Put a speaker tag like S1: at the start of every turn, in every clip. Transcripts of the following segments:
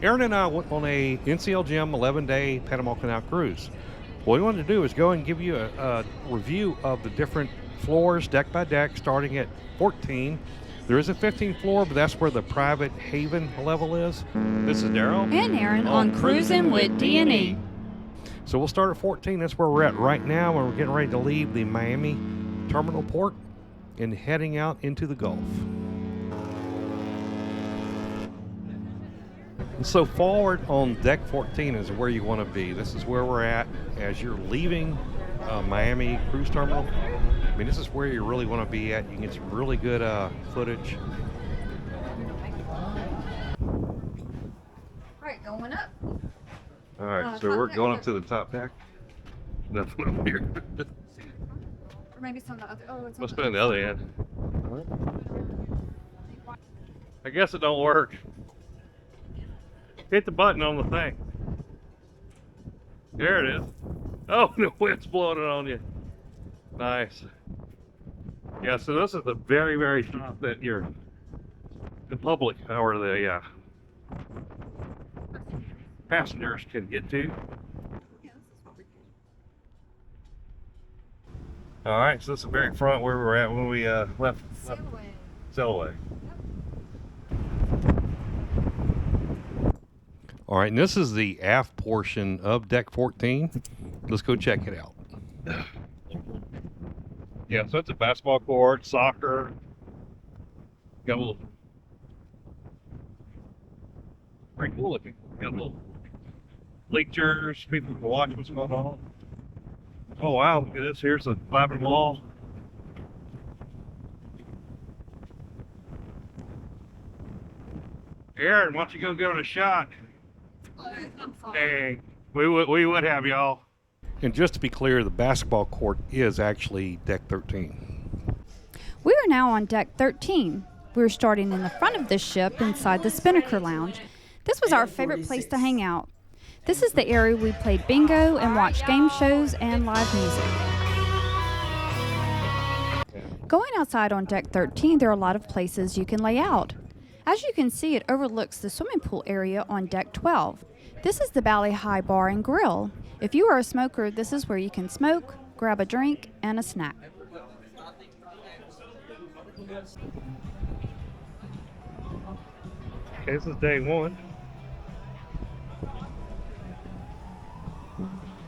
S1: Aaron and I went on a NCL Gem 11-day Panama Canal cruise. What we wanted to do is go and give you a review of the different floors, deck by deck, starting at 14. There is a 15th floor, but that's where the private haven level is. This is Daryl.
S2: And Aaron on Cruising with D&E.
S1: So we'll start at 14. That's where we're at right now, and we're getting ready to leave the Miami terminal port and heading out into the Gulf. So forward on deck 14 is where you want to be. This is where we're at as you're leaving Miami Cruise Terminal. I mean, this is where you really want to be at. You can get some really good footage.
S2: All right, going up.
S1: All right, so we're going up to the top deck. Nothing up here.
S2: Or maybe it's on the other. Oh, it's
S1: Must be on the other end. I guess it don't work. Hit the button on the thing. There it is. Oh, the wind's blowing it on you. Nice. Yeah, so this is the very, very top that the public or the passengers can get to. All right, so this is the very front where we were at when we left Sail Away. All right, and this is the aft portion of deck 14. Let's go check it out. Yeah, so it's a basketball court, soccer. Got a little, pretty cool looking. Got little bleachers, people can watch what's going on. Oh wow, look at this. Here's the flapping wall. Aaron, why don't you go give it a shot? Dang, we would have, y'all. And just to be clear, the basketball court is actually deck 13.
S2: We are now on deck 13. We're starting in the front of the ship inside the Spinnaker Lounge. This was our favorite place to hang out. This is the area we played bingo and watched game shows and live music. Going outside on deck 13, there are a lot of places you can lay out. As you can see, it overlooks the swimming pool area on deck 12. This is the Valley High Bar and Grill. If you are a smoker, this is where you can smoke, grab a drink, and a snack.
S1: Okay, this is day one.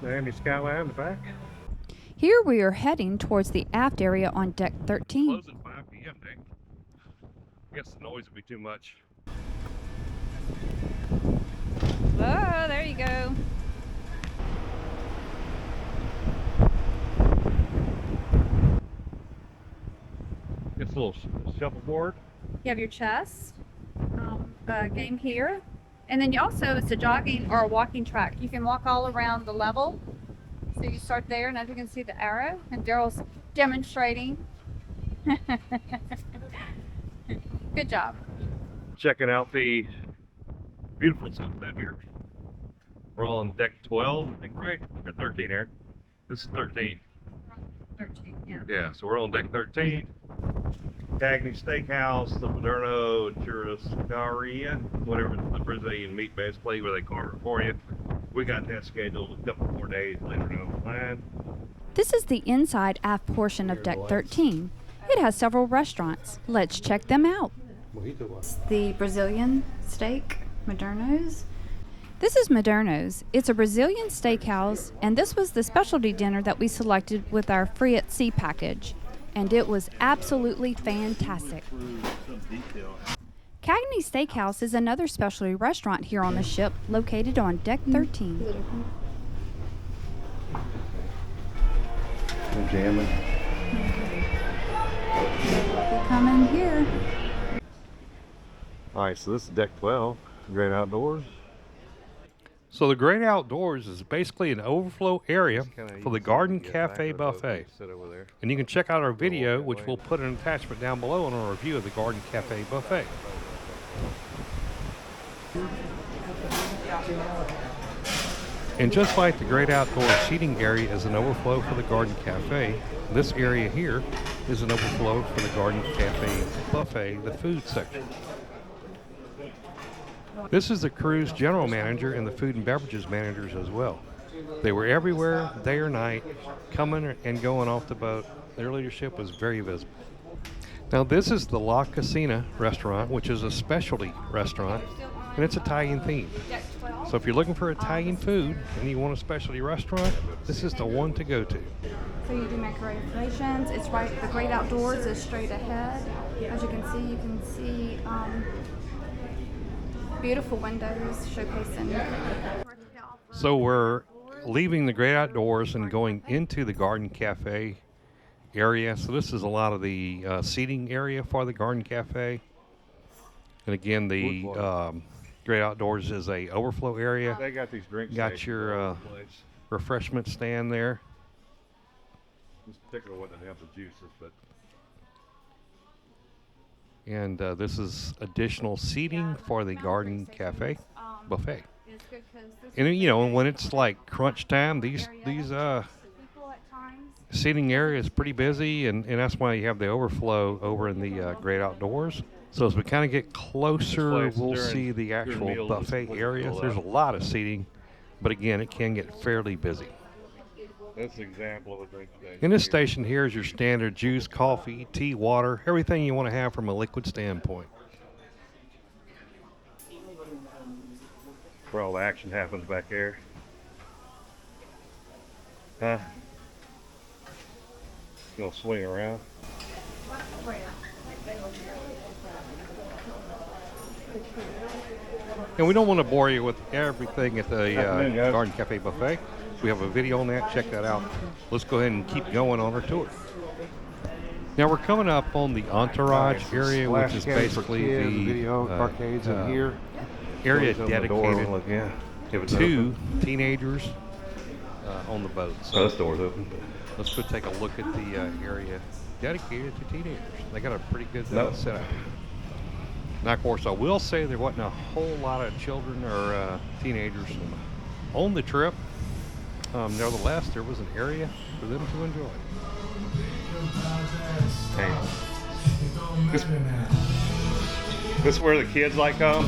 S1: Miami Skyline in the back.
S2: Here we are heading towards the aft area on deck 13.
S1: Close at 5 p.m. Dang. I guess the noise would be too much.
S2: Oh, there you go.
S1: It's a little shuffleboard.
S2: You have your chess game here. And then you also, it's a jogging or a walking track. You can walk all around the level. So you start there, and as you can see the arrow, and Daryl's demonstrating. Good job.
S1: Checking out the beautiful sunset here. We're on deck 12, I think, right? Or 13 here. This is 13.
S2: 13, yeah.
S1: Yeah, so we're on deck 13. Cagney Steakhouse, the Moderno Churrascaria, whatever the Brazilian meat basically, where they carve it for you. We got that scheduled a couple more days later down the line.
S2: This is the inside aft portion of deck 13. It has several restaurants. Let's check them out. The Brazilian steak, Moderno's. This is Moderno's. It's a Brazilian steakhouse, and this was the specialty dinner that we selected with our free at sea package. And it was absolutely fantastic. Cagney Steakhouse is another specialty restaurant here on the ship, located on deck 13.
S1: Jamming.
S2: Come in here.
S1: All right, so this is deck 12, Great Outdoors. So the Great Outdoors is basically an overflow area for the Garden Cafe Buffet. And you can check out our video, which we'll put an attachment down below on our review of the Garden Cafe Buffet. And just like the Great Outdoor seating area is an overflow for the Garden Cafe, this area here is an overflow for the Garden Cafe Buffet, the food section. This is the cruise general manager and the food and beverages managers as well. They were everywhere, day or night, coming and going off the boat. Their leadership was very visible. Now this is the La Casina restaurant, which is a specialty restaurant, and it's Italian themed. So if you're looking for Italian food and you want a specialty restaurant, this is the one to go to.
S2: So you do make reservations. It's right. The great outdoors is straight ahead. As you can see beautiful windows showcasing.
S1: So we're leaving the great outdoors and going into the garden cafe area. So this is a lot of the seating area for the garden cafe. And again, the great outdoors is a overflow area.
S3: They got these drinks.
S1: Got your refreshment stand there.
S3: This particular one doesn't have the juices, but.
S1: And this is additional seating for the garden cafe buffet. And you know, when it's like crunch time, these seating area is pretty busy, and that's why you have the overflow over in the great outdoors. So as we kind of get closer, we'll see the actual buffet areas. There's a lot of seating, but again, it can get fairly busy.
S3: That's an example of a drink today.
S1: In this station here is your standard juice, coffee, tea, water, everything you want to have from a liquid standpoint.
S3: Where all the action happens back there. Huh? Gonna swing around.
S1: And we don't want to bore you with everything at the
S3: Afternoon, guys.
S1: Garden Cafe buffet. We have a video on that. Check that out. Let's go ahead and keep going on our tour. Now we're coming up on the entourage area, which is basically the
S3: video arcades in here.
S1: area
S3: Close the door,
S1: dedicated
S3: look, yeah. Give it
S1: to teenagers on the boat.
S3: Oh,
S1: So
S3: this door's open.
S1: let's go take a look at the area dedicated to teenagers. They got a pretty good setup. Now, of course, I will say there wasn't a whole lot of children or teenagers on the trip. Nevertheless, there was an area for them to enjoy.
S3: Hey. This is where the kids like come?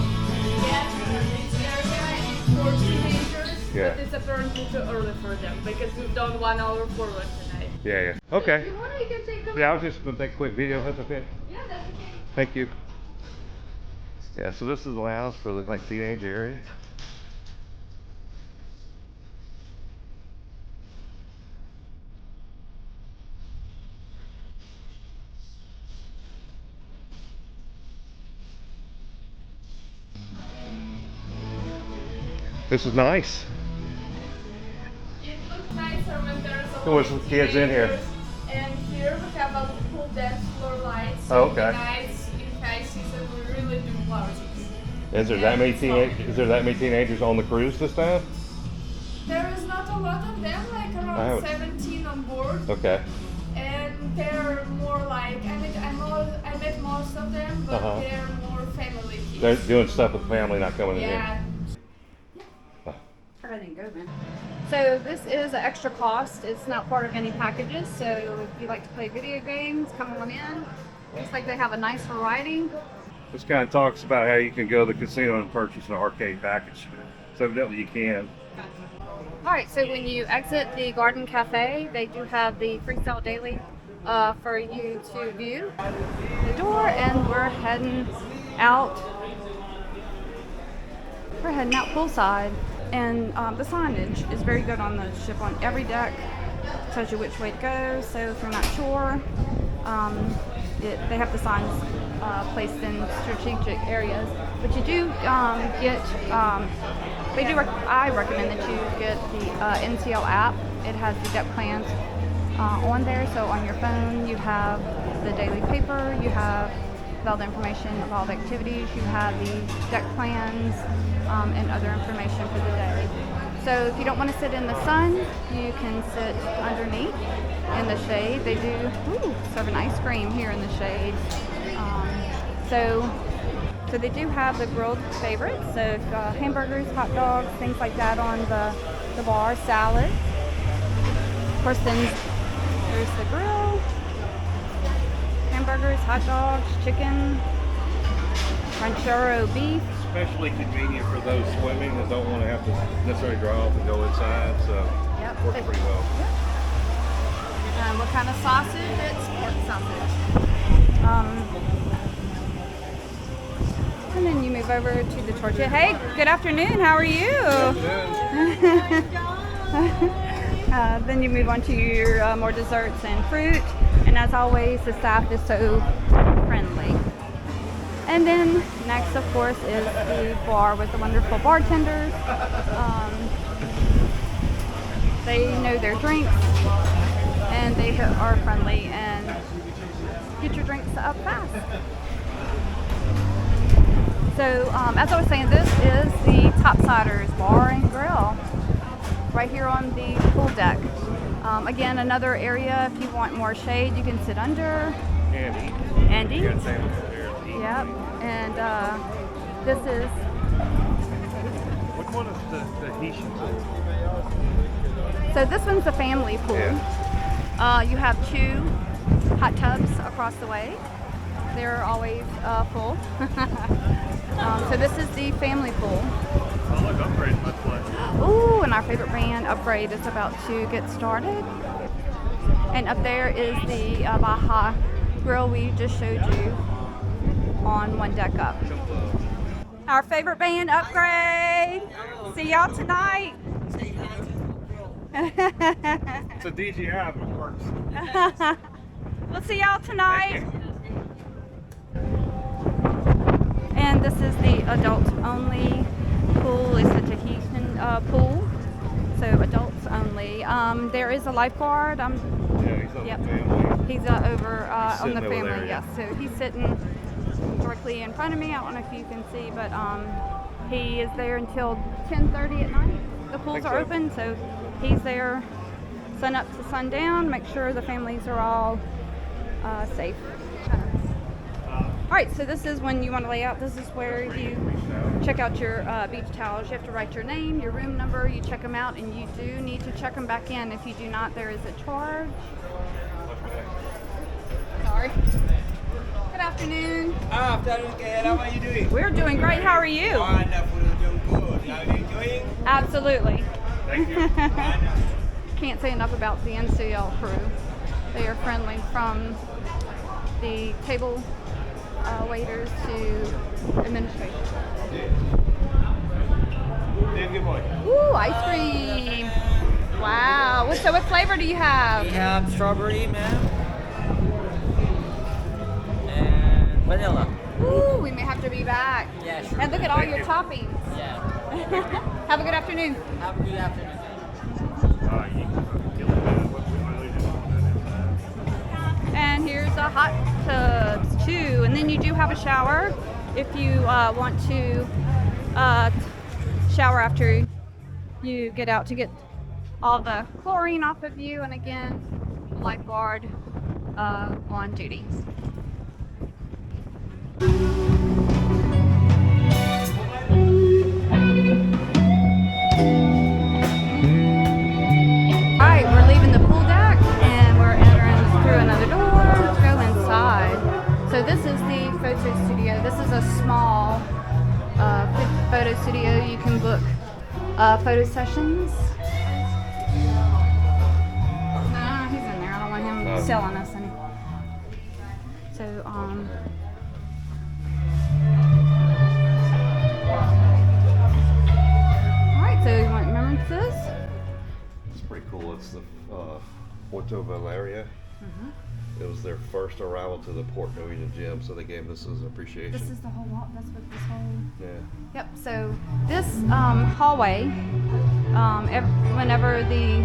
S4: For teenagers,
S3: Yeah.
S4: but it's apparently too early for them because we've done 1 hour forward tonight.
S3: Yeah. Okay.
S4: If you want, you can take them.
S3: Yeah, I was just gonna take a quick video. That's okay.
S4: Yeah, that's okay.
S3: Thank you. Yeah, so this is the lounge for the like teenage area. This is nice.
S4: It looks nicer when there's a
S3: There was some kids in here.
S4: And here we have a full dance floor lights.
S3: Oh, okay.
S4: Nights in high season we really do parties.
S3: Is there that many teenagers on the cruise this time?
S4: There is not a lot of them, like around 17 on board.
S3: Okay.
S4: And they're more like, I met most of them, but they're more family kids.
S3: They're doing stuff with the family, not coming in here.
S4: Yeah.
S2: I didn't go, man. So this is an extra cost. It's not part of any packages. So if you like to play video games, come on in. Looks like they have a nice variety.
S3: This kind of talks about how you can go to the casino and purchase an arcade package. So evidently you can.
S2: All right, so when you exit the Garden Cafe, they do have the Freestyle Daily for you to view the door, and we're heading out. We're heading out poolside, and the signage is very good on the ship. On every deck, tells you which way to go. So if you're not sure, they have the signs placed in strategic areas. But you do get. I recommend that you get the NCL app. It has the deck plans on there. So on your phone, you have the daily paper. You have all the information of all the activities. You have the deck plans and other information for the day. So if you don't want to sit in the sun, you can sit underneath in the shade. They do serve an ice cream here in the shade. So they do have the grilled favorites. So hamburgers, hot dogs, things like that on the bar, salad. Of course, then there's the grill. Hamburgers, hot dogs, chicken, ranchero beef.
S3: especially convenient for those swimming that don't want to have to necessarily dry off and go inside. So
S2: Yep.
S3: works pretty well.
S2: What kind of sausage? It's pork sausage. And then you move over to the tortilla. Hey, good afternoon. How are you? Then you move on to your more desserts and fruit. And as always, the staff is so friendly. And then next, of course, is the bar with the wonderful bartenders. They know their drinks, and they are friendly and get your drinks up fast. So, as I was saying, this is the Topsiders Bar and Grill right here on the pool deck. Again, another area if you want more shade, you can sit under and eat.
S3: You got sandwiches there.
S2: Yep, and this is.
S3: Which one is the Tahitian pool?
S2: So this one's a family pool.
S3: Yeah.
S2: You have 2 hot tubs across the way. They're always full. So this is the family pool.
S3: Oh, look, Upgrade, let's play.
S2: Ooh, and our favorite band, Upgrade, is about to get started. And up there is the Baja Grill we just showed you on one deck up. Our favorite band, Upgrade. See y'all tonight.
S3: It's a DJI, but it works.
S2: We'll see y'all tonight. And this is the adult only pool. It's a Tahitian pool, so adults only. There is a lifeguard.
S3: Yeah, he's on
S2: Yep.
S3: the family.
S2: He's over on
S3: sitting
S2: the
S3: over
S2: family.
S3: there,
S2: Yes, so he's sitting directly in front of me. I don't know if you can see, but he is there until 10:30 at night. The pools are
S3: so.
S2: open, so he's there sun up to sundown. Make sure the families are all safe. All right, so this is when you want to lay out. This is where you check out your beach towels. You have to write your name, your room number. You check them out, and you do need to check them back in. If you do not, there is a charge. Sorry. Good afternoon.
S5: Afternoon, Kate. How are you doing?
S2: We're doing great. How are you?
S5: Wonderful, doing good. Are you enjoying?
S2: Absolutely.
S3: Thank you.
S2: Can't say enough about the NCL crew. They are friendly, from the table waiters to administration.
S3: Good boy.
S2: Ooh, ice cream. Wow. What flavor do you have?
S5: We have strawberry, ma'am. And vanilla.
S2: Ooh, we may have to be back.
S5: Yeah, sure.
S2: And look at all
S3: Thank
S2: your
S3: you.
S2: toppings.
S5: Yeah.
S2: Have a good afternoon.
S5: Have a good afternoon.
S3: You can kill it, man. What we really do on that inside.
S2: And here's a hot tubs too. And then you do have a shower if you want to shower after you get out to get all the chlorine off of you. And again, lifeguard on duty. Alright, we're leaving the pool deck and we're entering through another door to go inside. So this is the photo studio. This is a small photo studio. You can book photo sessions. Nah, he's in there. I don't want him selling us any. So, alright, so you want remembrances?
S3: It's pretty cool. It's the Puerto Valeria. It was their first arrival to the Port Norwegian Gem, so they gave this as appreciation.
S2: This is the whole wall. That's what this whole.
S3: Yeah.
S2: Yep. So this hallway, whenever the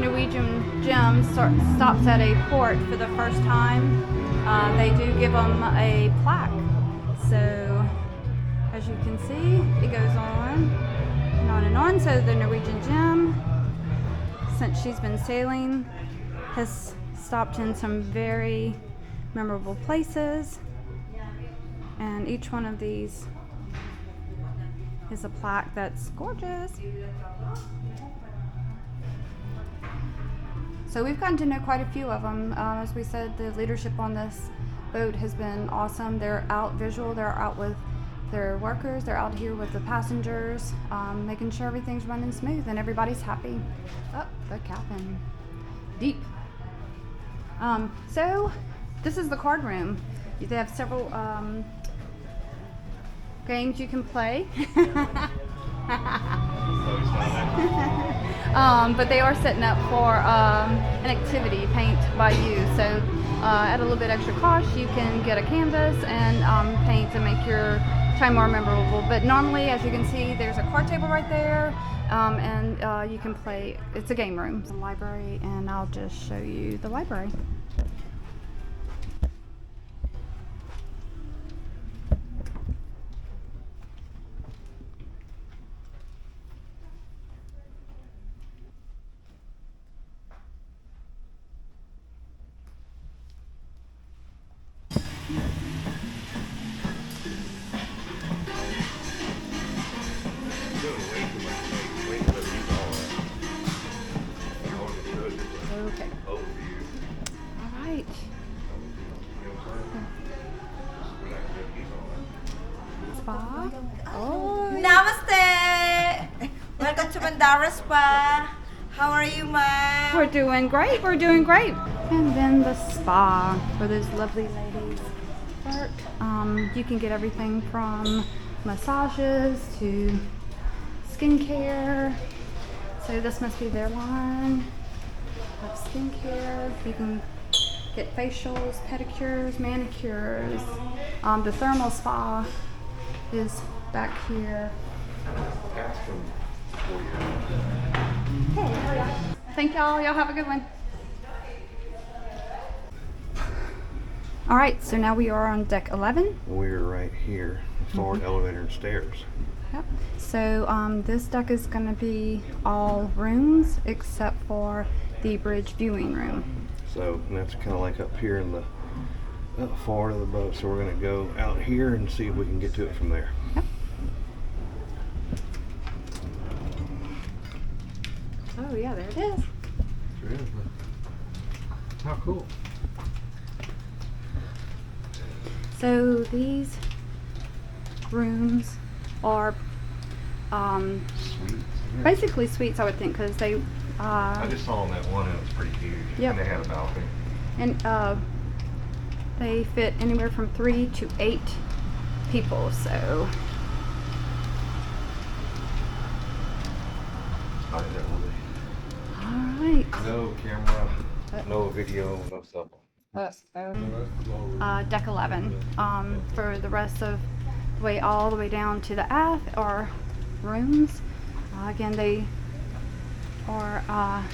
S2: Norwegian Gem stops at a port for the first time, they do give them a plaque. So as you can see, it goes on and on and on. So the Norwegian Gem, since she's been sailing, has stopped in some very memorable places, and each one of these is a plaque that's gorgeous. So we've gotten to know quite a few of them. As we said, the leadership on this boat has been awesome. They're out visual, they're out with their workers. They're out here with the passengers, making sure everything's running smooth and everybody's happy. Oh, the cabin. Deep. So this is the card room. They have several games you can play. But they are setting up for an activity, paint by you. So at a little bit extra cost, you can get a canvas and paint to make your time more memorable. But normally, as you can see, there's a card table right there, and you can play. It's a game room. It's a library, and I'll just show you the library. Okay. All right. Spa. Oh.
S6: Namaste! Welcome to Mandara Spa. How are you, ma'am?
S2: We're doing great. We're doing great. And then the spa for those lovely ladies. Work. You can get everything from massages to skincare. So this must be their line of skincare. You can get facials, pedicures, manicures. The thermal spa is back here. Thank y'all. Y'all have a good one. All right, so now we are on deck 11.
S3: We're right here, forward elevator and stairs.
S2: Yep. So this deck is going to be all rooms except for the bridge viewing room.
S3: So and that's kind of like up here in the forward of the boat. So we're going to go out here and see if we can get to it from there.
S2: Yep. Oh yeah, there it is.
S3: Sure is. How cool.
S2: So these rooms are
S3: Sweet.
S2: basically suites, I would think, because they
S3: I just saw on that one and it was pretty huge.
S2: Yep.
S3: And they had a balcony.
S2: and they fit anywhere from 3 to 8 people. So
S3: all
S2: right.
S3: No camera, no video, no cell phone.
S2: Deck 11. For the rest of the way, all the way down to the aft are rooms. Again, they are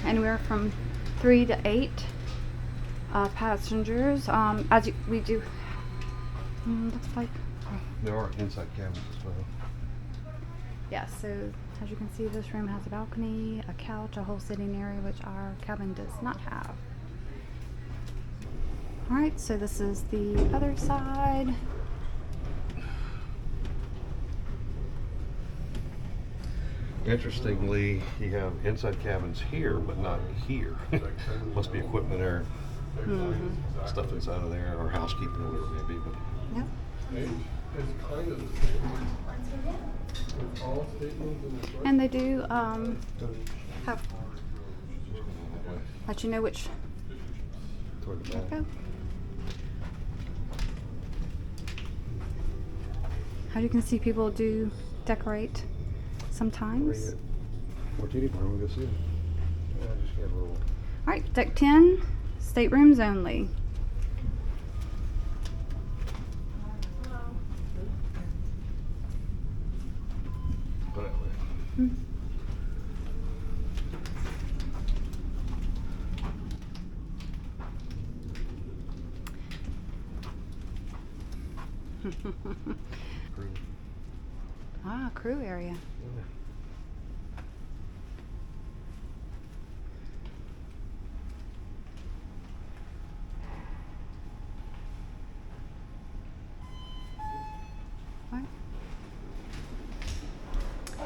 S2: anywhere from 3 to 8 passengers. We do. Looks like.
S3: There are inside cabins as well.
S2: Yeah. So as you can see, this room has a balcony, a couch, a whole sitting area, which our cabin does not have. Alright, so this is the other side.
S3: Interestingly, you have inside cabins here, but not here. Must be equipment or stuff inside of there, or housekeeping or whatever it may be. But
S2: Yep.
S7: It's kind of the same. It's all statements in the front.
S2: And they do have let you know which.
S3: toward the back.
S2: Go. As you can see, people do decorate sometimes.
S3: What do you need? We're going to go see it. I just got a little.
S2: Alright, deck 10, staterooms only.
S3: Go that way.
S2: Crew area.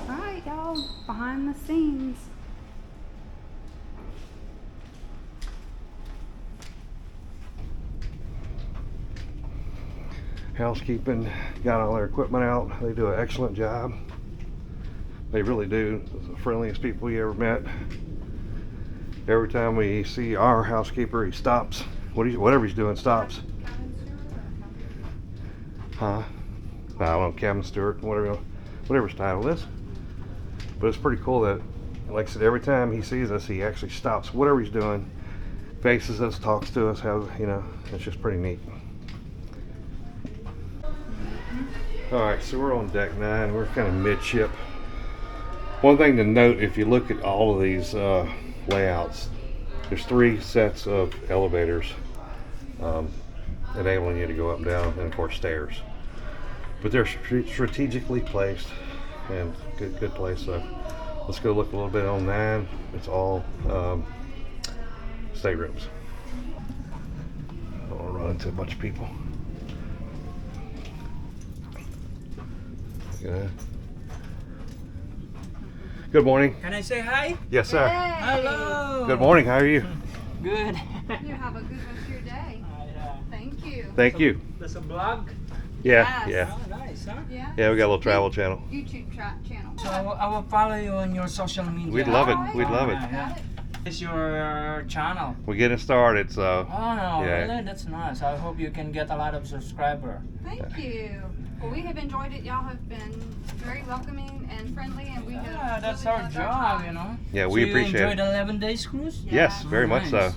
S2: Alright, y'all, behind the scenes.
S1: housekeeping, got all their equipment out. They do an excellent job. They really do. The friendliest people you ever met. Every time we see our housekeeper, he stops. Whatever he's doing, stops. Huh? I don't know, cabin steward, whatever his title is. But it's pretty cool that, like I said, every time he sees us, he actually stops whatever he's doing, faces us, talks to us. It's just pretty neat. All right, so we're on deck 9. We're kind of midship. One thing to note, if you look at all of these layouts, there's 3 sets of elevators enabling you to go up and down, and of course stairs. But they're strategically placed, and good place. So let's go look a little bit on 9. It's all staterooms. I don't want to run into a bunch of people. Yeah. Good morning.
S5: Can I say hi?
S1: Yes, sir.
S5: Hello.
S1: Good morning. How are you?
S5: Good.
S2: You have a good rest of your day. Thank you.
S1: Thank you.
S5: There's a blog.
S1: Yeah,
S2: Yes.
S1: yeah.
S5: Oh, nice, huh?
S2: Yeah.
S1: Yeah, we got a little travel channel.
S2: YouTube channel.
S5: So I will follow you on your social media.
S1: We'd love it. We'd love it.
S5: Yeah. It's your channel.
S1: We're getting started, so.
S5: Oh no,
S1: Yeah.
S5: really? That's nice. I hope you can get a lot of subscribers.
S2: Thank you. Well, we have enjoyed it. Y'all have been very welcoming and friendly, and we have.
S5: Yeah, that's
S2: really
S5: our
S2: loved
S5: job,
S2: time.
S5: you know.
S1: Yeah, we
S5: So
S1: appreciate
S5: you
S1: it.
S5: enjoyed 11 days cruise?
S1: Yes, very much so.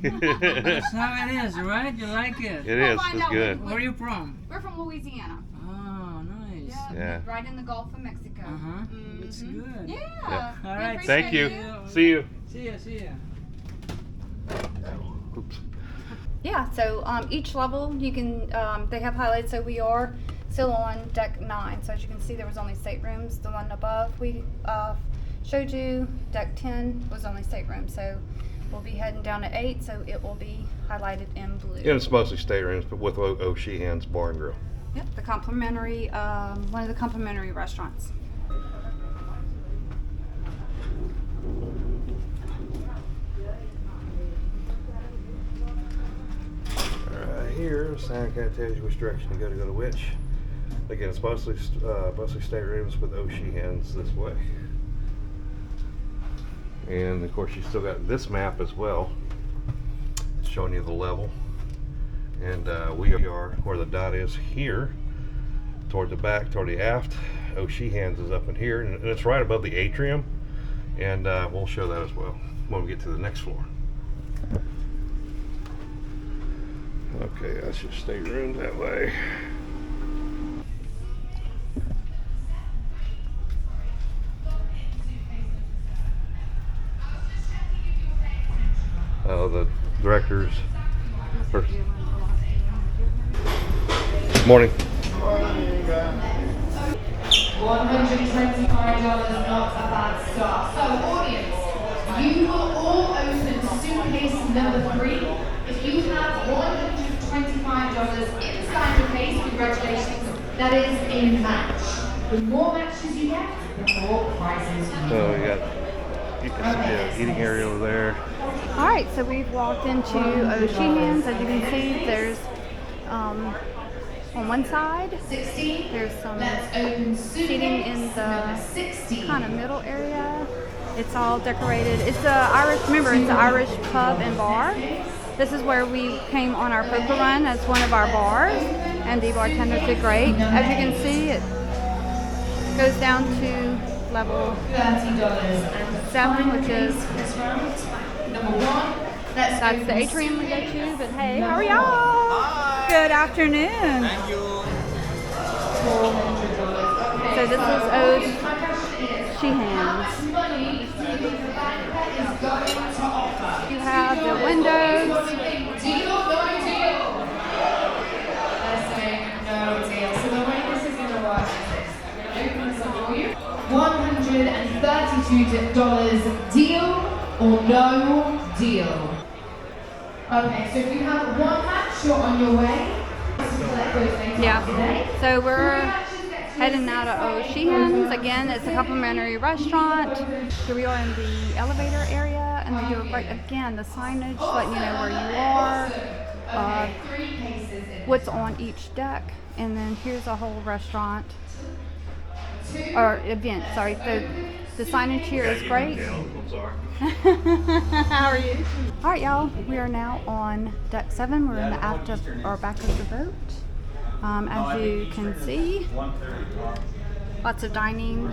S5: That's how it is, right? You like it?
S1: It is.
S2: find
S1: It's
S2: out
S1: good.
S5: Where are you from?
S2: We're from Louisiana.
S5: Oh, nice.
S2: Yeah,
S1: Yeah.
S2: right in the Gulf of Mexico.
S5: Uh-huh. It's good.
S2: Yeah.
S1: Yeah.
S2: we
S5: All right.
S2: appreciate
S1: Thank you. See you.
S5: See ya.
S1: Oops.
S2: Yeah, so each level you can, they have highlights, so we are still on deck 9. So as you can see, there was only staterooms. The one above we showed you, deck 10, was only staterooms. So we'll be heading down to 8, so it will be highlighted in blue.
S1: And it's mostly staterooms, but with O'Sheehan's Bar and Grill.
S2: Yep, the complimentary, one of the complimentary restaurants.
S1: Right here, sign kind of tells you which direction to go to which. Again, it's mostly staterooms with O'Sheehan's this way. And of course, you still got this map as well, showing you the level. And we are where the dot is here, toward the back, toward the aft. O'Sheehan's is up in here, and it's right above the atrium. And we'll show that as well when we get to the next floor. Okay, that's just staterooms that way. The directors. First. Morning.
S8: $125, not a bad start. So, audience, you will all open suitcase number 3. If you have $125 inside your case, congratulations, that is a match. The more matches you get, the more prizes you
S1: So we got eating area over there.
S2: All right, so we've walked into O'Sheehan's. As you can see, there's on one side, there's some seating in the kind of middle area. It's all decorated. It's the Irish, remember, it's the Irish pub and bar. This is where we came on our poker run as one of our bars, and the bartenders did great. As you can see, it goes down to level 7, which is that's the atrium we go to. But hey, how are y'all? Good afternoon.
S5: Thank you.
S2: So this is O'Sheehan's. You have the windows.
S8: $132 deal or no deal? Okay, so if you have one match, you're on your way.
S2: Yeah. So we're heading out of O'Sheehan's. Again, it's a complimentary restaurant. Here we are in the elevator area, and they do a great, again, the signage letting you know where you are. what's on each deck, and then here's a whole restaurant or event. Sorry, the signage here is great.
S1: I'm sorry.
S2: How are you? All right, y'all. We are now on deck 7. We're in the aft of or back of the boat. As you can see, lots of dining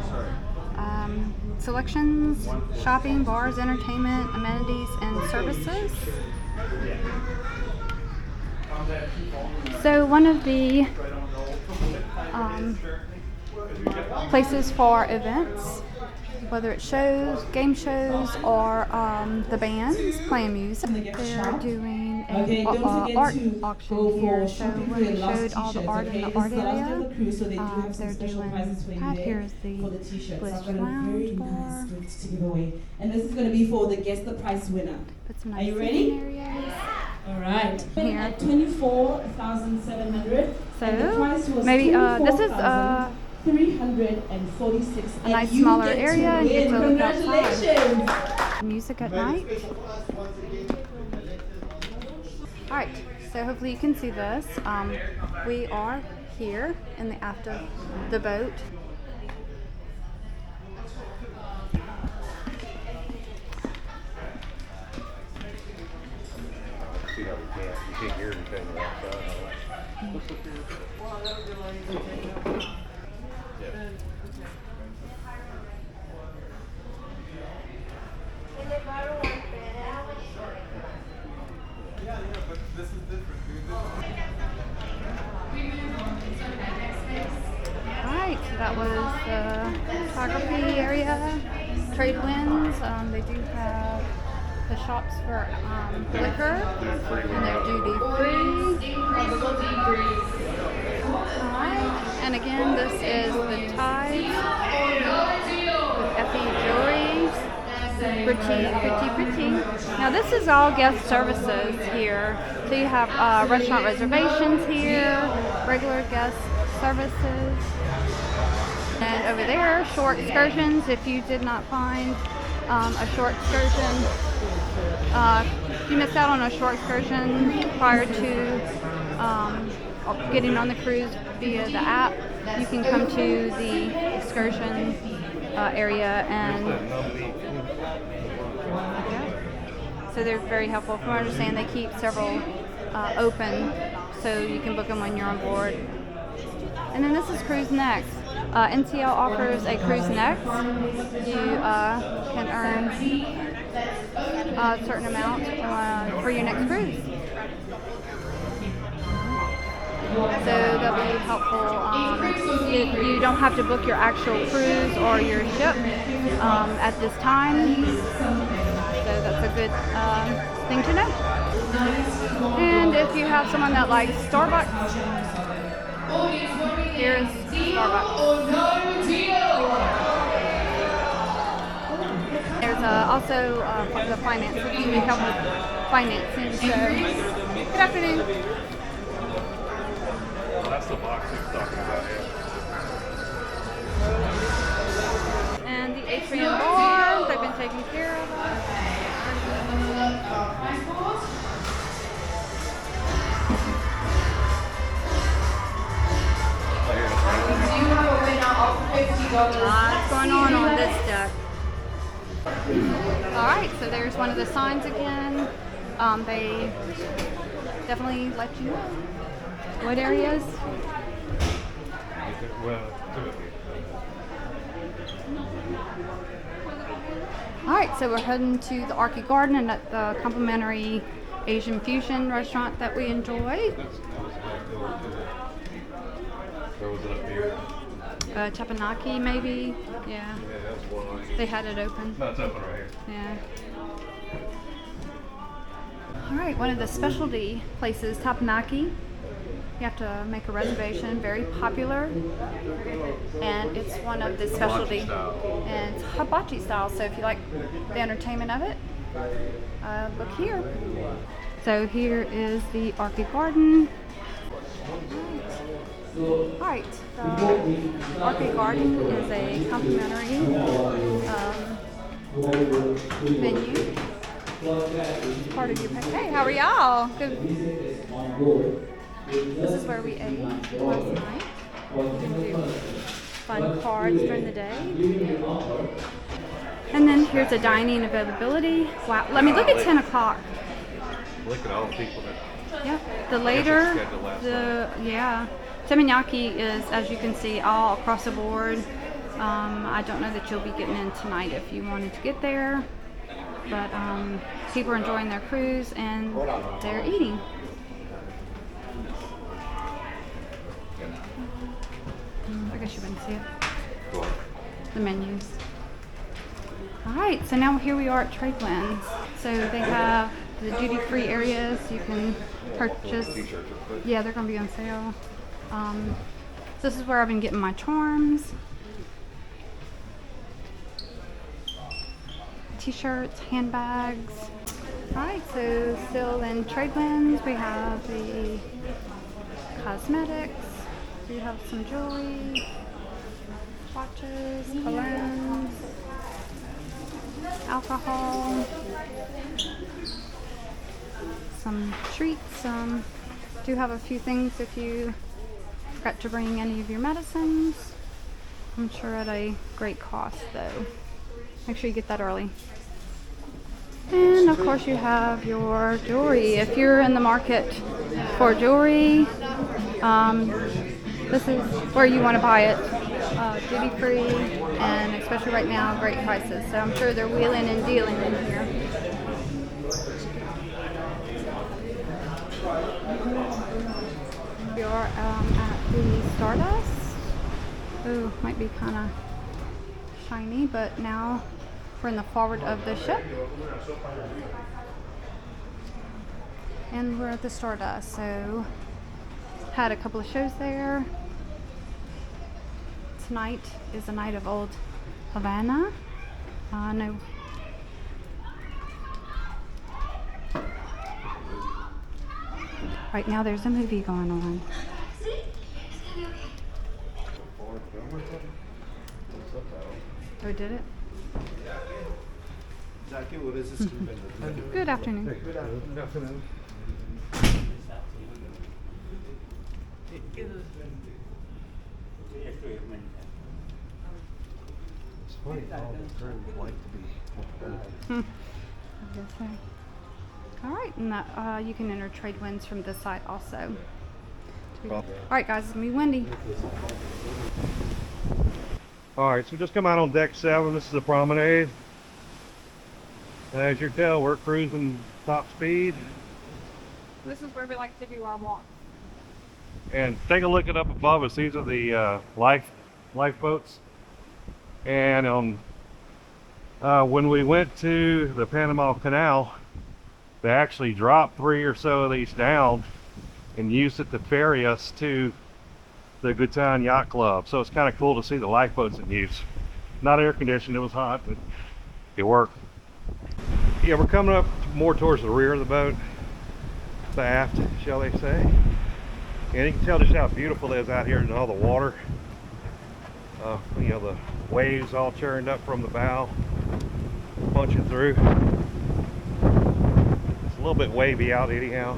S2: selections, shopping, bars, entertainment, amenities, and services. So one of the places for events, whether it's shows, game shows, or the bands playing music. They're doing an art auction here, so we showed all the art in the art area. They're doing, here's the Bliss Lounge Bar.
S9: To give away. And this is going to be for the Guess the Price winner. Are you ready? All right.
S2: Here.
S9: At 24,700.
S2: So maybe this is
S9: 346.
S2: a nice smaller area, and you get to look outside. Music at night. All right, so hopefully you can see this. We are here in the aft of the boat.
S3: See how you can't hear anything outside.
S2: Alright, so that was the photography area, trade winds. They do have the shops for liquor, and they're duty free. Alright, and again, this is the Tides with Effie Jewelry. Pretty. Now this is all guest services here. So you have restaurant reservations here, regular guest services. And over there, short excursions. If you did not find a short excursion, if you missed out on a short excursion prior to getting on the cruise via the app, you can come to the excursion area and so they're very helpful. From what I understand, they keep several open so you can book them when you're on board. And then this is Cruise Next. NCL offers a Cruise Next. You can earn a certain amount for your next cruise. So they'll be helpful. You don't have to book your actual cruise or your ship at this time. So that's a good thing to know. And if you have someone that likes Starbucks, here's Starbucks. There's also the financing. You need help with financing. So, good afternoon.
S1: That's the box he was talking about, yeah.
S2: And the atrium bar, they've been taken care of. Lots going on this deck. Alright, so there's one of the signs again. They definitely let you know what areas. Alright, so we're heading to the Arky Garden and at the complimentary Asian fusion restaurant that we enjoy.
S3: Where was it up here?
S2: Tapanaki maybe, yeah. They had it open.
S3: No, it's open right here.
S2: Yeah. Alright, one of the specialty places, Tapanaki. You have to make a reservation, very popular. And it's one of the specialty. And it's hibachi style, so if you like the entertainment of it, look here. So here is the Arky Garden. Alright, the Arky Garden is a complimentary venue. part of your pack. Hey, how are y'all? Good. This is where we ate last night. You can do fun cards during the day. And then here's the dining availability. Wow. Let me look at 10 o'clock.
S3: Look at all the people that.
S2: Yep. The later, teppanyaki is, as you can see, all across the board. I don't know that you'll be getting in tonight if you wanted to get there, but people are enjoying their cruise and they're eating. I guess you wouldn't see it. The menus. All right, so now here we are at Tradelands. So they have the duty-free areas. You can purchase. Yeah, they're gonna be on sale. This is where I've been getting my charms, t-shirts, handbags. All right, so still in Tradelands, we have the cosmetics. We have some jewelry, watches, colognes, alcohol, some treats. Do have a few things if you forgot to bring any of your medicines. I'm sure at a great cost though. Make sure you get that early. And of course you have your jewelry. If you're in the market for jewelry, this is where you want to buy it. Duty free, and especially right now, great prices. So I'm sure they're wheeling and dealing in here. We are at the Stardust. Ooh, might be kind of shiny, but now we're in the forward of the ship. And we're at the Stardust, so had a couple of shows there. Tonight is a night of old Havana. No. Right now there's a movie going on. Oh, did it? Good afternoon.
S1: Good afternoon. It's funny, all the crew like to be.
S2: I guess so. All right, and that, you can enter trade wins from this side also. All right, guys, it's gonna be windy.
S1: All right, so just come out on deck 7. This is the promenade. As you can tell, we're cruising top speed.
S2: This is where we like to do our walk.
S1: And take a look at up above us. These are the lifeboats. And when we went to the Panama Canal, they actually dropped 3 or so of these down and used it to ferry us to the Good Time Yacht Club. So it's kind of cool to see the lifeboats in use. Not air conditioned, it was hot, but it worked. Yeah, we're coming up more towards the rear of the boat, the aft, shall they say. And you can tell just how beautiful it is out here in all the water. You know, the waves all churned up from the bow, punching through. It's a little bit wavy out anyhow.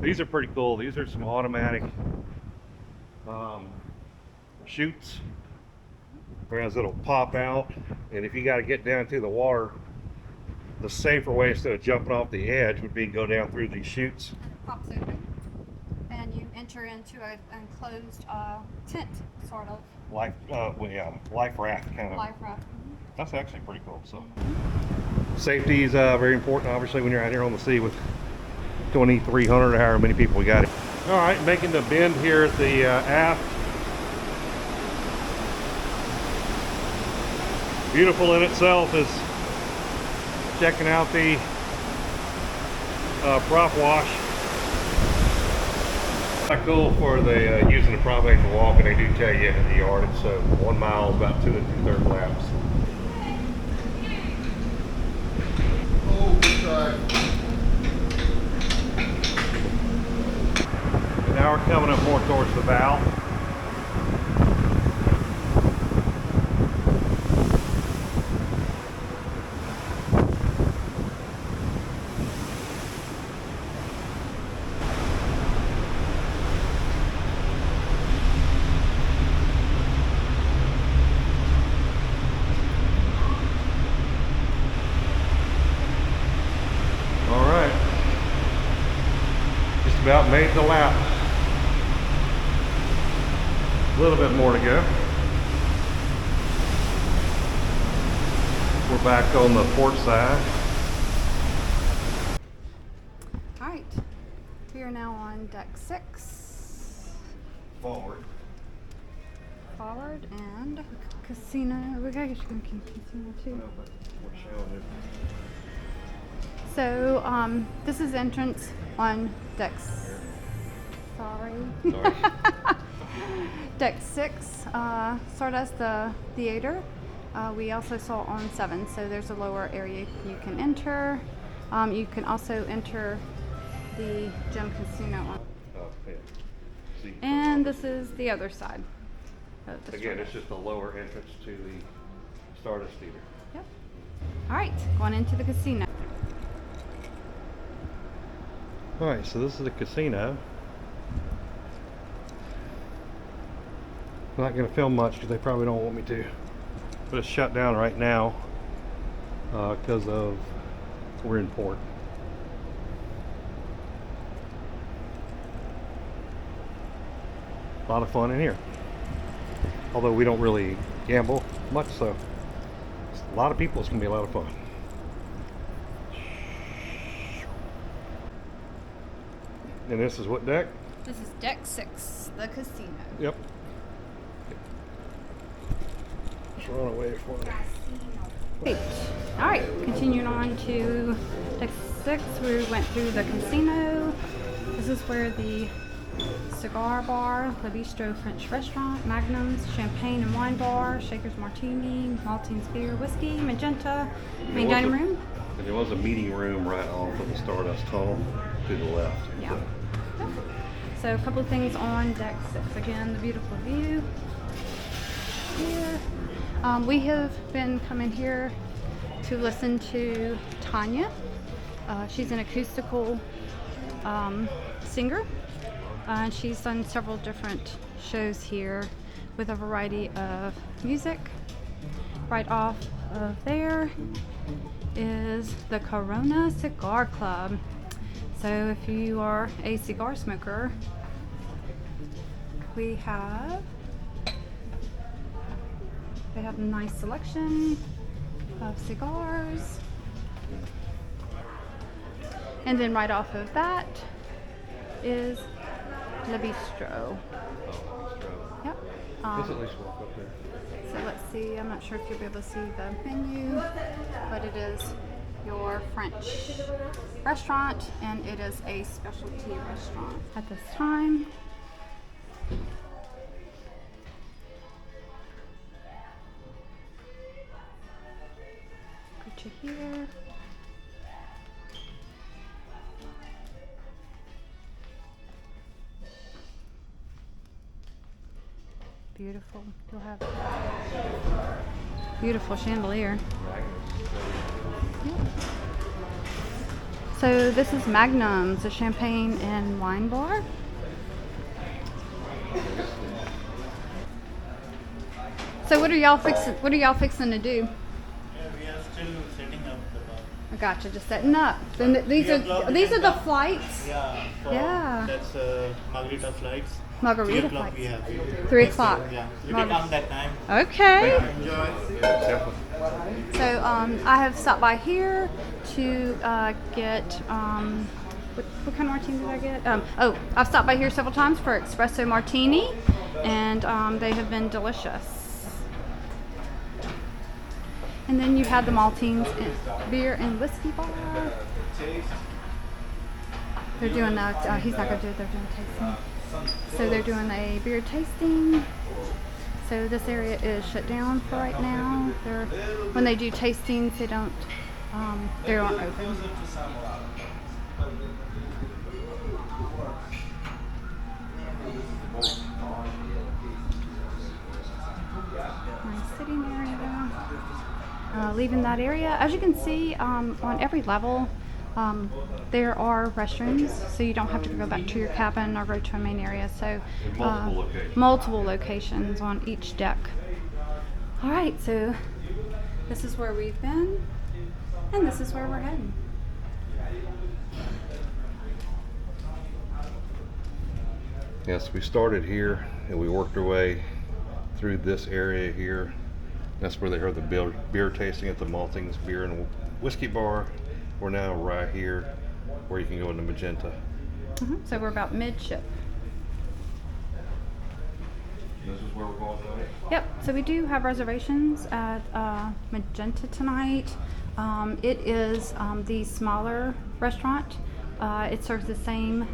S1: These are pretty cool. These are some automatic chutes, whereas it'll pop out. And if you got to get down to the water, the safer way instead of jumping off the edge would be to go down through these chutes.
S2: It pops open, and you enter into an enclosed tent, sort of.
S1: Life raft kind of.
S2: Life raft.
S1: That's actually pretty cool. So safety is very important, obviously, when you're out here on the sea with 2,300 or however many people we got. All right, making the bend here at the aft. Beautiful in itself is checking out the prop wash. Kind of cool for the using the prop for walking. They do tell you in the yard it's 1 mile is about 2 2/3 laps.
S7: Oh, good try.
S1: And now we're coming up more towards the bow. about made the lap. A little bit more to go. We're back on the port side.
S2: All right, we are now on deck 6.
S1: Forward.
S2: Forward and casino. We gotta get you going to casino too. So this is entrance on deck. Sorry. Deck 6 started as the theater. We also saw on 7, so there's a lower area you can enter. You can also enter the gem casino. And this is the other side.
S1: Again, it's just a lower entrance to the Stardust Theater.
S2: Yep. All right, going into the casino.
S1: All right, so this is the casino. I'm not going to film much because they probably don't want me to. But it's shut down right now because of we're in port. A lot of fun in here. Although we don't really gamble much, so a lot of people, it's going to be a lot of fun. And this is what deck?
S2: This is deck 6, the casino.
S1: Yep. Just run away for me.
S2: Great. All right, continuing on to deck 6, we went through the casino. This is where the cigar bar, Le Bistro French restaurant, Magnums, champagne and wine bar, Shaker's Martini, Maltese beer, whiskey, magenta, main dining room.
S3: And there was a meeting room right off of the Stardust Tunnel to the left.
S2: Yeah. So a couple of things on deck 6. Again, the beautiful view here. We have been coming here to listen to Tanya. She's an acoustical singer. She's done several different shows here with a variety of music. Right off of there is the Corona Cigar Club. So if you are a cigar smoker, they have a nice selection of cigars. And then right off of that is Le Bistro. Yep.
S1: Let's at least walk up there.
S2: So let's see, I'm not sure if you'll be able to see the menu, but it is your French restaurant and it is a specialty restaurant at this time. Put you here. Beautiful. You'll have beautiful chandelier. Yep. So this is Magnums, a champagne and wine bar. So what are y'all fixing to do?
S10: We are still setting up the bar.
S2: I gotcha, just setting up. Then these are the flights.
S10: Yeah. That's margarita flights.
S2: Margarita
S10: 3 o'clock
S2: flights.
S10: we have here.
S2: 3 o'clock.
S10: Yeah. You can come that time.
S2: Okay.
S10: Enjoy.
S2: So I have stopped by here to get what kind of martini did I get? I've stopped by here several times for espresso martini, and they have been delicious. And then you have the Maltese beer and whiskey bar. They're doing that. He's not going to do it. They're doing tasting. So they're doing a beer tasting. So this area is shut down for right now. When they do tastings, they aren't open. Nice sitting area. Leaving that area, as you can see, on every level, there are restrooms, so you don't have to go back to your cabin or go to a main area. So multiple locations on each deck. All right, so this is where we've been, and this is where we're heading.
S3: Yes, we started here and we worked our way through this area here. That's where they heard the beer tasting at the Maltings Beer and Whiskey Bar. We're now right here where you can go into Magenta.
S2: So we're about midship.
S3: This is where we're going tonight?
S2: Yep, so we do have reservations at Magenta tonight. It is the smaller restaurant. It serves the same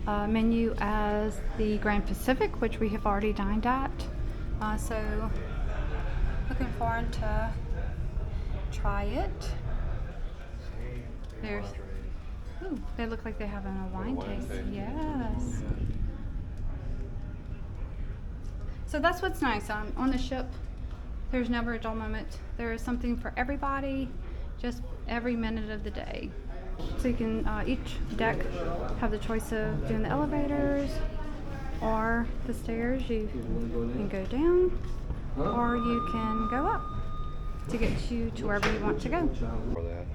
S2: menu as the Grand Pacific, which we have already dined at. So looking forward to try it. There's, ooh, they look like they have a wine taste. Yes. So that's what's nice on the ship. There's never a dull moment. There is something for everybody, just every minute of the day. So you can each deck have the choice of doing the elevators or the stairs. You can go down or you can go up to get you to wherever you want to go.
S3: For that.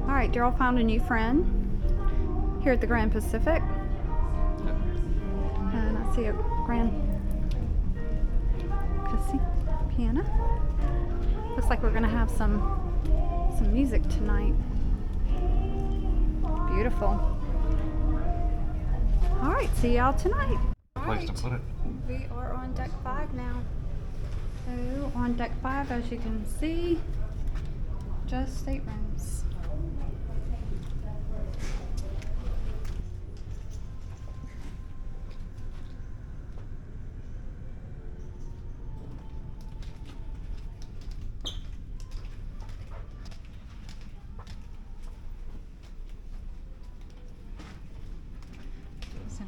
S2: All right, Daryl found a new friend here at the Grand Pacific. And I see a grand piano. Looks like we're gonna have some music tonight. Beautiful. All right, see y'all tonight.
S3: Place to put it.
S2: We are on deck 5 now. So on deck 5, as you can see, just staterooms.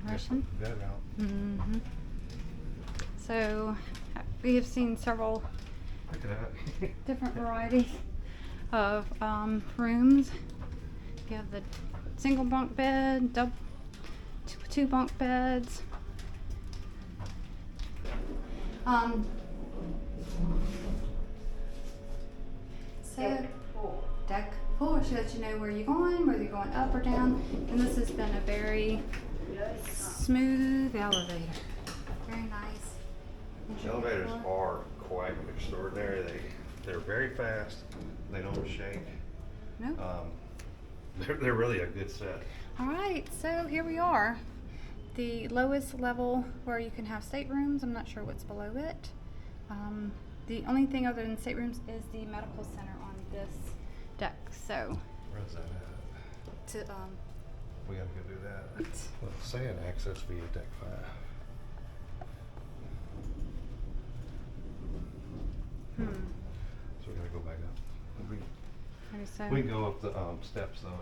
S2: Russian. Mm-hmm. So we have seen several different varieties of rooms. You have the single bunk bed, two bunk beds. So deck 4 should let you know where you're going, whether you're going up or down. And this has been a very smooth elevator. Very nice.
S3: The elevators are quite extraordinary. They're very fast. They don't shake.
S2: Nope.
S3: They're really a good set.
S2: All right, so here we are. The lowest level where you can have staterooms. I'm not sure what's below it. The only thing other than staterooms is the medical center on this deck. So
S3: Where's that at?
S2: to
S3: We gotta go do that. Well, saying access via deck 5. So we gotta go back up.
S2: maybe so.
S3: We can go up the steps though,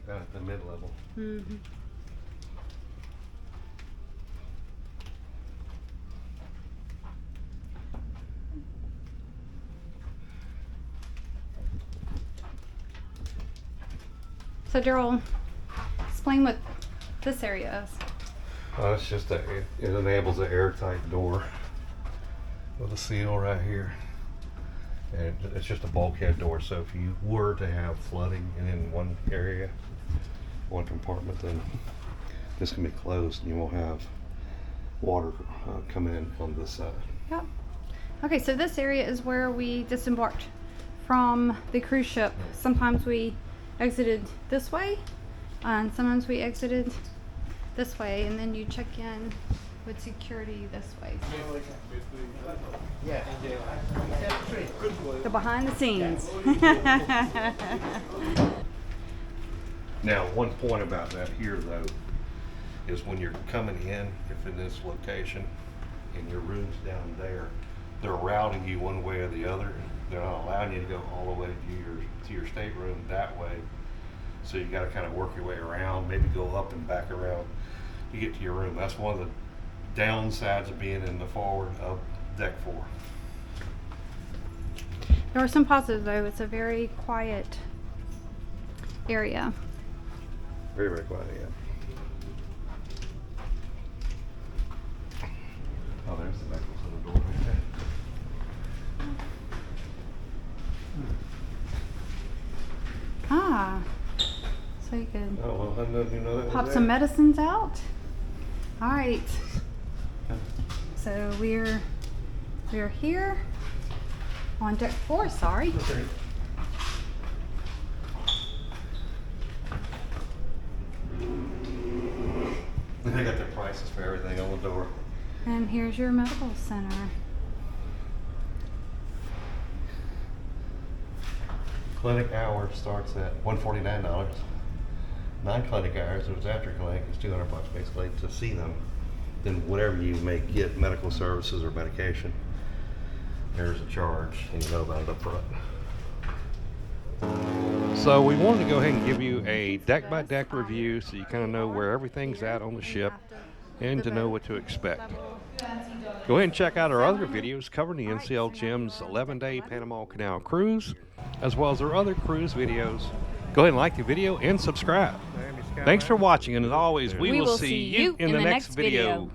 S3: down at the mid-level.
S2: Mm-hmm. So Daryl, explain what this area is.
S3: It's just it enables an airtight door with a seal right here. And it's just a bulkhead door, so if you were to have flooding in one area, one compartment, then this can be closed and you won't have water coming in on this side.
S2: Yep. Okay, so this area is where we disembarked from the cruise ship. Sometimes we exited this way, and sometimes we exited this way, and then you check in with security this way. The behind the scenes.
S3: Now, one point about that here though, is when you're coming in, if in this location, and your room's down there, they're routing you one way or the other. They're not allowing you to go all the way to your stateroom that way. So you gotta kind of work your way around, maybe go up and back around to get to your room. That's one of the downsides of being in the forward of deck 4.
S2: There are some positives though. It's a very quiet area.
S3: Very, very quiet, yeah. Oh, there's the necklace on the door right there.
S2: Ah, so you could
S3: Oh, well, I didn't even know that was
S2: pop
S3: there.
S2: some medicines out. All right. So we're here on deck 4. Sorry.
S3: Okay. They got their prices for everything on the door.
S2: And here's your medical center.
S3: Clinic hour starts at $149. Non-clinic hours, if it's after clinic, is $200 basically to see them. Then whatever you may get, medical services or medication, there's a charge, and you know about it up front.
S1: So we wanted to go ahead and give you a deck by deck review so you kind of know where everything's at on the ship and to know what to expect. Go ahead and check out our other videos covering the NCL Gem's 11-day Panama Canal cruise, as well as our other cruise videos. Go ahead and like the video and subscribe. Thanks for watching, and as always, we will see you in the next video.